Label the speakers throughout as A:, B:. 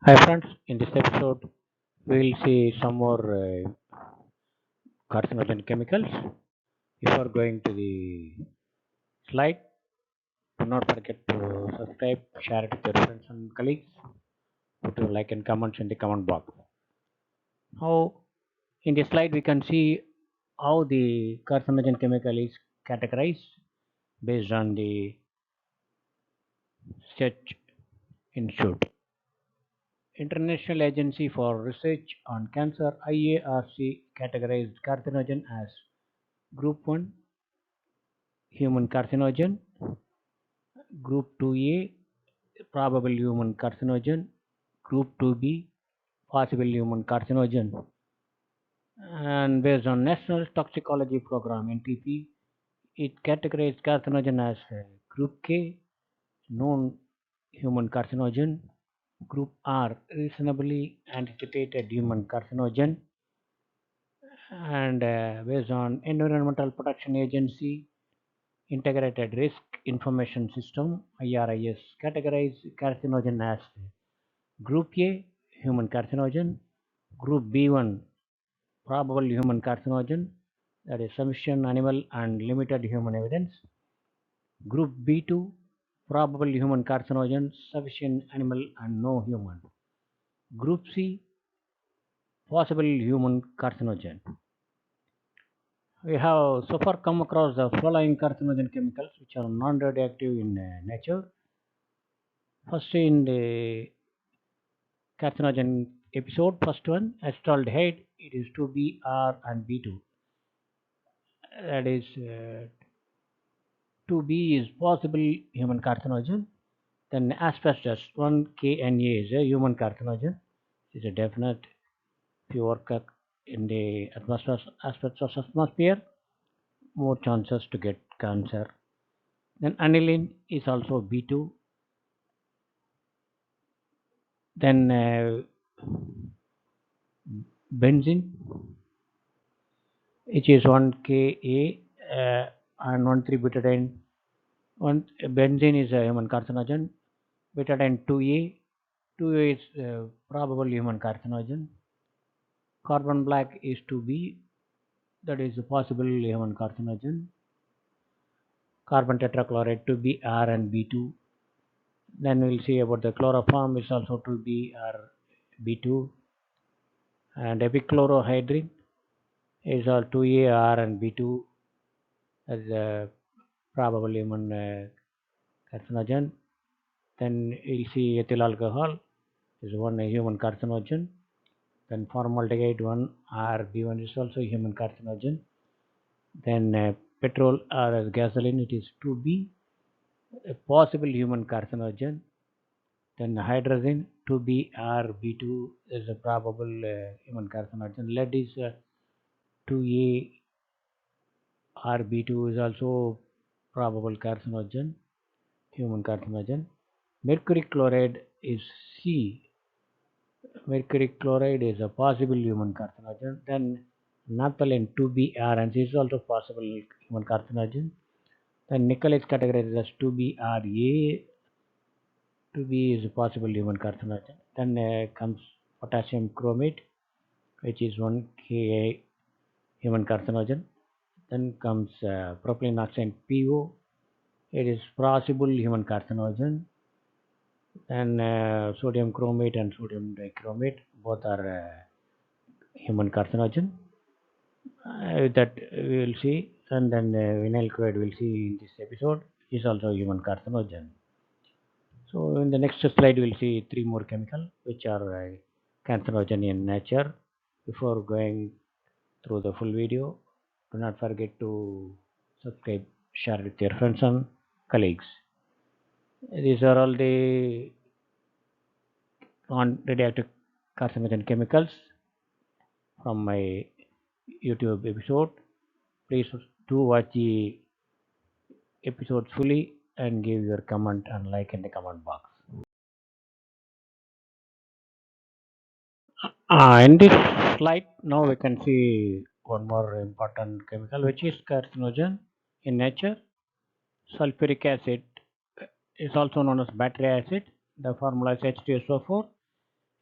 A: Hi friends, in this episode we will see some more carcinogen chemicals. Before going to the slide, do not forget to subscribe, share it with your friends and colleagues, put your like and comments in the comment box. Now in this slide we can see how the carcinogen chemical is categorized based on the Search Institute. International Agency for Research on Cancer IARC categorized carcinogen as Group 1 human carcinogen, Group 2A probable human carcinogen, Group 2B possible human carcinogen. And based on National Toxicology Program (NTP), it categorized carcinogen as Group K known human carcinogen, Group R reasonably anticipated human carcinogen, and based on Environmental Protection Agency Integrated Risk Information System (IRIS) categorized carcinogen as Group A human carcinogen, Group B1 probable human carcinogen, that is sufficient animal and limited human evidence, Group B2 probable human carcinogen, sufficient animal and no human, Group C possible human carcinogen. We have so far come across the following carcinogen chemicals which are non-radioactive in nature. First in the carcinogen episode, first one, acetaldehyde, it is 2B, R and B2. That is 2B is possible human carcinogen. Then asbestos, 1KNA is a human carcinogen. It is a definite. If you work in the asbestos atmosphere, more chances to get cancer. Then aniline is also B2. Then benzene, which is 1Ka and 1,3-butadiene. Benzene is a human carcinogen. Butadiene 2A. 2A is probable human carcinogen. Carbon black is 2B. That is a possible human carcinogen. Carbon tetrachloride 2B, R and B2. Then we'll see about the chloroform is also 2B or B2. And epichlorohydrin is all 2A, R and B2 as a probable human carcinogen. Then we'll see ethyl alcohol is one human carcinogen. Then formaldehyde 1 or B1 is also human carcinogen. Then petrol or as gasoline, it is 2B, a possible human carcinogen. Then hydrogen 2B or B2 is a probable human carcinogen. Lead is 2A or B2 is also probable carcinogen, human carcinogen. Mercury chloride is C. Mercury chloride is a possible human carcinogen. Then naphthalene 2BR and this is also possible human carcinogen. Then nickel is categorized as 2BRA. 2B is a possible human carcinogen. Then comes potassium chromate, which is 1Ka human carcinogen. Then comes propylene oxide PO. It is possible human carcinogen. Then sodium chromate and sodium dichromate both are human carcinogen. That we will see, and then vinyl chloride we'll see in this episode is also human carcinogen. So in the next slide we'll see three more chemicals which are carcinogen in nature. Before going through the full video, do not forget to subscribe, share with your friends and colleagues. These are all the non-radioactive carcinogen chemicals from my YouTube episode. Please do watch the episode fully and give your comment and like in the comment box. In this slide, now we can see one more important chemical which is carcinogen in nature. Sulfuric acid is also known as battery acid. The formula is H2SO4.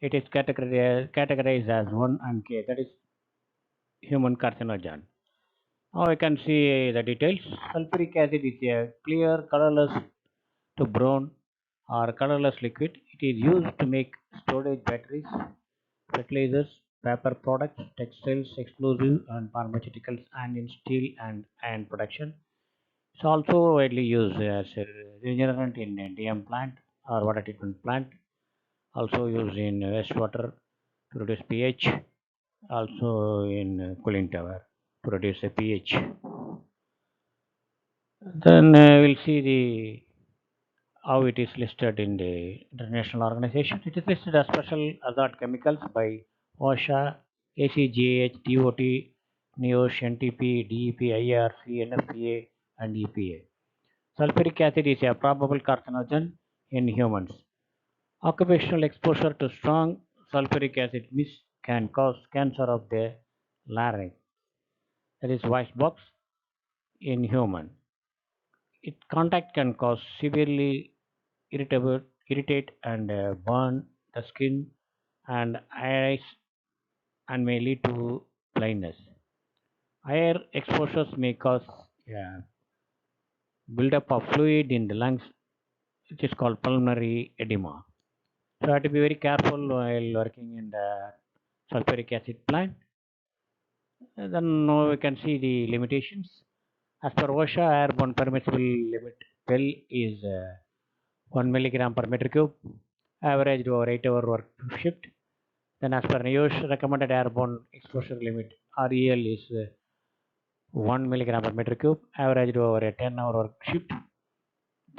A: It is categorized as 1 and K, that is human carcinogen. Now we can see the details. Sulfuric acid is a clear, colorless to brown or colorless liquid. It is used to make storage batteries, fertilizers, paper products, textiles, explosives, and pharmaceuticals, and in steel and iron production. It's also widely used as a regenerant in a DM plant or water treatment plant. Also used in wastewater to reduce pH. Also in cooling tower to reduce the pH. Then we'll see the how it is listed in the international organization. It is listed as special hazard chemicals by OSHA, ACGH, DOT, NEOSH, NTP, DEP, IARC, NFPA, and EPA. Sulfuric acid is a probable carcinogen in humans. Occupational exposure to strong sulfuric acid mist can cause cancer of the larynx, that is voice box, in human. It contact can cause severely irritate and burn the skin and eyes and may lead to blindness. Higher exposures may cause buildup of fluid in the lungs, which is called pulmonary edema. So I have to be very careful while working in the sulfuric acid plant. Then now we can see the limitations. As per OSHA, airborne permissible limit well is 1 milligram per meter cube, averaged over 8-hour work shift. Then as per NIOSH, recommended airborne exposure limit REL is 1 milligram per meter cube, averaged over a 10-hour work shift.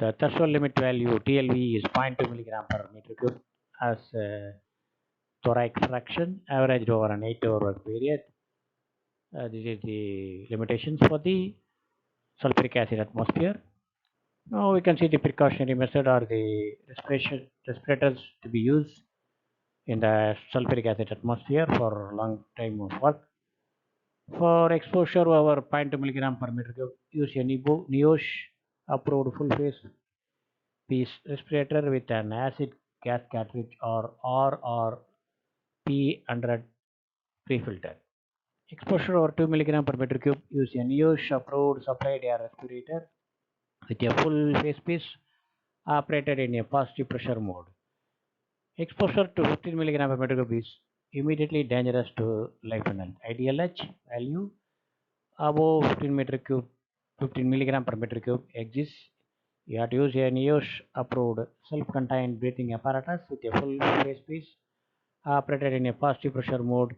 A: The threshold limit value TLV is 0.2 milligram per meter cube as thorax fraction, averaged over an 8-hour work period. This is the limitations for the sulfuric acid atmosphere. Now we can see the precautionary method or the respirators to be used in the sulfuric acid atmosphere for long time of work. For exposure over 0.2 milligram per meter cube, use a NIOSH approved full face piece respirator with an acid gas cartridge or R or P100 pre-filter. Exposure over 2 milligram per meter cube, use a NIOSH approved supplied air respirator with a full face piece operated in a positive pressure mode. Exposure to 15 milligram per meter cube is immediately dangerous to life and health. IDLH value above 15 milligram per meter cube exists. You have to use a NIOSH approved self-contained breathing apparatus with a full face piece operated in a positive pressure mode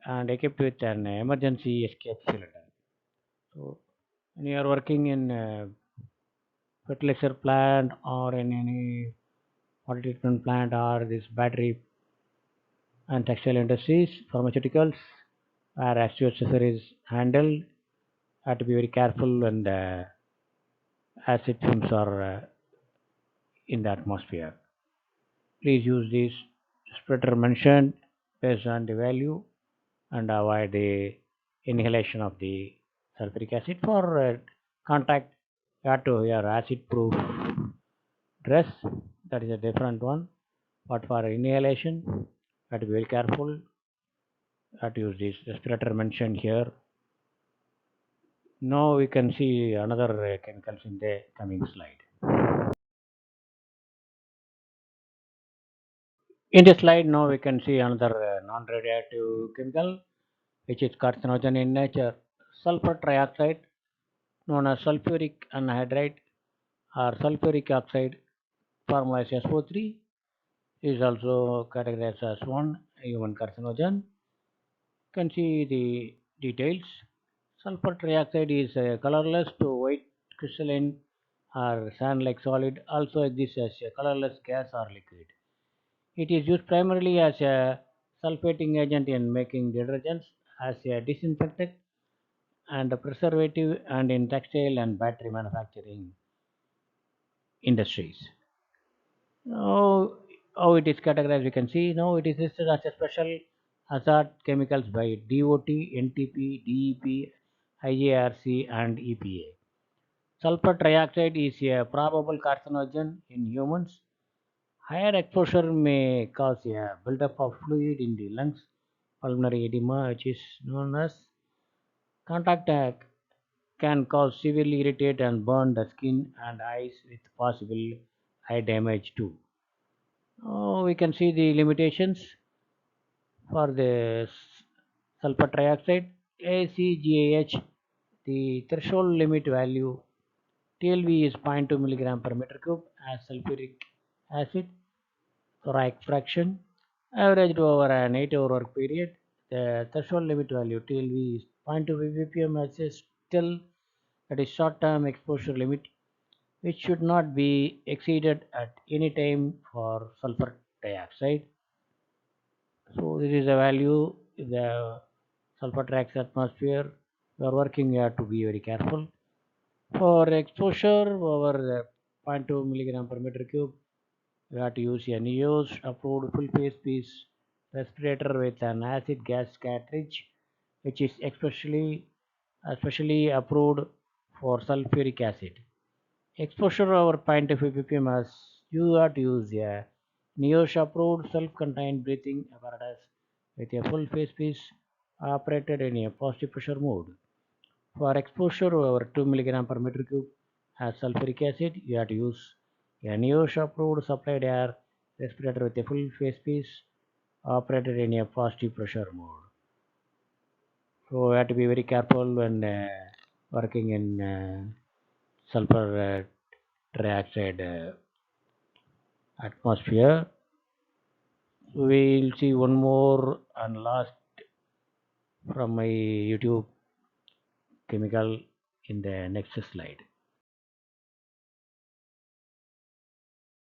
A: and equipped with an emergency escape cylinder. So when you are working in a fertilizer plant or in any water treatment plant or this battery and textile industries, pharmaceuticals, where acid is handled, have to be very careful when the acid fumes are in the atmosphere. Please use this spreader mentioned based on the value and avoid the inhalation of the sulfuric acid. For contact, you have to wear acid proof dress, that is a different one. But for inhalation, you have to be very careful. You have to use this respirator mentioned here. Now we can see another chemicals in the coming slide. In this slide, now we can see another non-radioactive chemical, which is carcinogen in nature. Sulfur trioxide, known as sulfuric anhydride or sulfuric oxide, formula is SO3, is also categorized as one human carcinogen. You can see the details. Sulfur trioxide is colorless to white crystalline or sand-like solid, also exists as a colorless gas or liquid. It is used primarily as a sulfating agent in making detergents, as a disinfectant and a preservative, and in textile and battery manufacturing industries. Now, how it is categorized, we can see. Now it is listed as a special hazard chemicals by DOT, NTP, DEP, IARC, and EPA. Sulfur trioxide is a probable carcinogen in humans. Higher exposure may cause a buildup of fluid in the lungs, pulmonary edema, which is known as contact can cause severely irritate and burn the skin and eyes with possible eye damage too. We can see the limitations for the sulfur trioxide ACGAH. The threshold limit value TLV is 0.2 milligram per meter cube as sulfuric acid chloride fraction averaged over an 8-hour work period. The threshold limit value TLV is 0.2 ppm as a still that is short-term exposure limit which should not be exceeded at any time for sulfur dioxide. So this is a value the sulfur tracks atmosphere. We are working here to be very careful. For exposure over the zero point 0.2 milligram per meter cube, we have to use a NEOS approved full face piece respirator with an acid gas cartridge, which is especially approved for sulfuric acid. Exposure over 0.5 ppm as you have to use a NEOS approved self-contained breathing apparatus with a full face piece operated in a positive pressure mode. For exposure over 2 milligram per meter cube has sulfuric acid, you have to use a NEOS approved supplied air respirator with a full face piece operated in a positive pressure mode. So we have to be very careful when working in sulfur trioxide atmosphere. We'll see one more and last from my YouTube chemical in the next slide.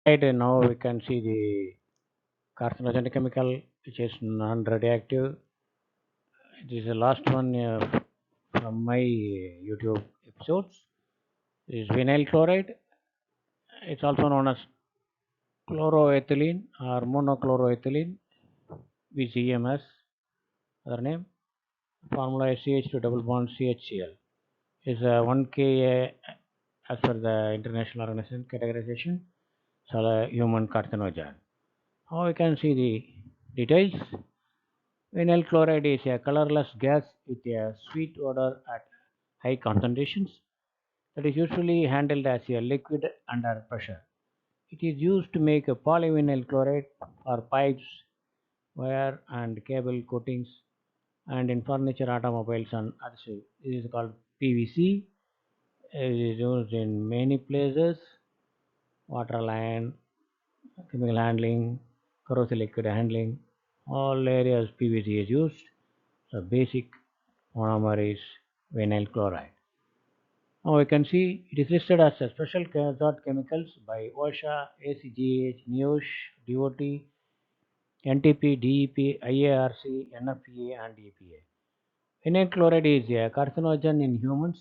A: Right, and now we can see the carcinogen chemical which is non-radioactive. This is the last one from my YouTube episodes. This is vinyl chloride. It's also known as chloroethylene or monochloroethylene, VCMS, other name. Formula is CH2 double bond CHCl. Is 1Ka as per the International Organization categorization. So human carcinogen. Now we can see the details. Vinyl chloride is a colorless gas with a sweet odor at high concentrations that is usually handled as a liquid under pressure. It is used to make a polyvinyl chloride for pipes, wire and cable coatings and in furniture, automobiles and adhesive. It is called PVC. It is used in many places, water line, chemical handling, corrosive liquid handling, all areas PVC is used. The basic monomer is vinyl chloride. Now we can see it is listed as a special hazard chemicals by OSHA, ACGH, NEOSH, DOT, NTP, DEP, IARC, NFPA and EPA. Vinyl chloride is a carcinogen in humans.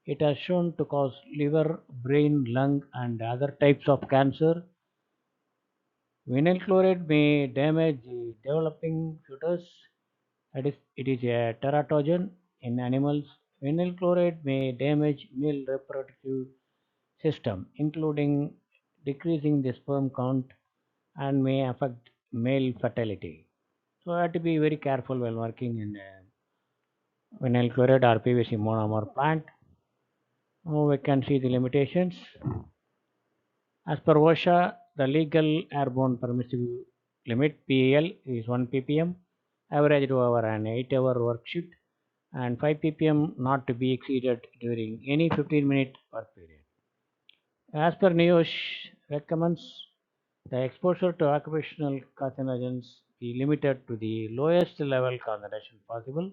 A: It has shown to cause liver, brain, lung and other types of cancer. Vinyl chloride may damage the developing fetus. That is, it is a teratogen in animals. Vinyl chloride may damage male reproductive system, including decreasing the sperm count and may affect male fertility. So I have to be very careful while working in vinyl chloride or PVC monomer plant. Now we can see the limitations. As per OSHA, the legal airborne permissive limit PAL is 1 ppm, averaged over an 8-hour work shift, and 5 ppm not to be exceeded during any 15-minute work period. As per NEOSH recommends, the exposure to occupational carcinogens be limited to the lowest level concentration possible.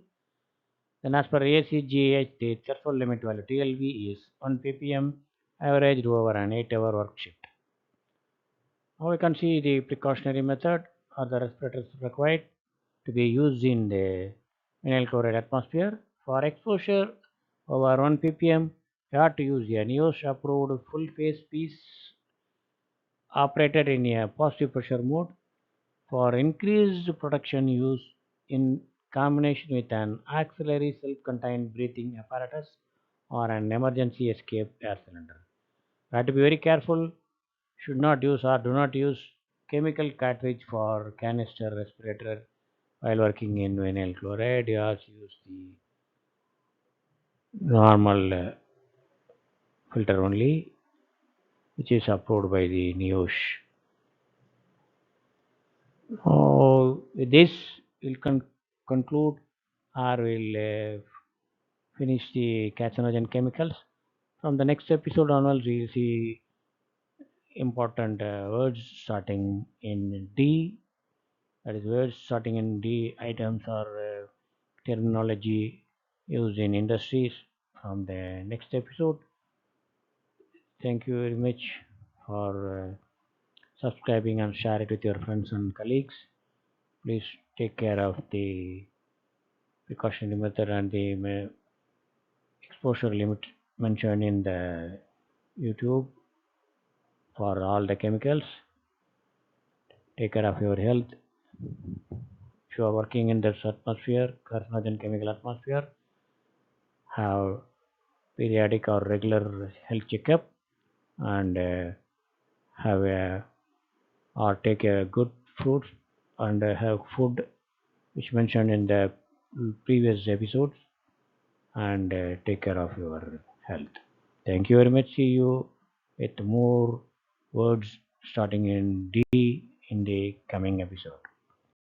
A: Then as per ACGH, the threshold limit value TLV is 1 ppm averaged over an 8-hour work shift. Now we can see the precautionary method or the respirators required to be used in the vinyl chloride atmosphere. For exposure over 1 ppm, you have to use a NEOS approved full face piece operated in a positive pressure mode. For increased protection, use in combination with an auxiliary self-contained breathing apparatus or an emergency escape air cylinder. You have to be very careful Should not use or do not use chemical cartridge for canister respirator while working in vinyl chloride. You also use the normal filter only, which is approved by the NIOSH. With this, we'll conclude or we'll finish the carcinogen chemicals. From the next episode onwards, we'll see important words starting in D. That is, words starting in D items or terminology used in industries from the next episode. Thank you very much for subscribing and share it with your friends and colleagues. Please take care of the precautionary method and the exposure limit mentioned in the YouTube for all the chemicals. Take care of your health. If you are working in this atmosphere, carcinogen chemical atmosphere, have periodic or regular health checkup and have a or take a good fruits and have food which mentioned in the previous episodes and take care of your health. Thank you very much. See you with more words starting in D in the coming episode.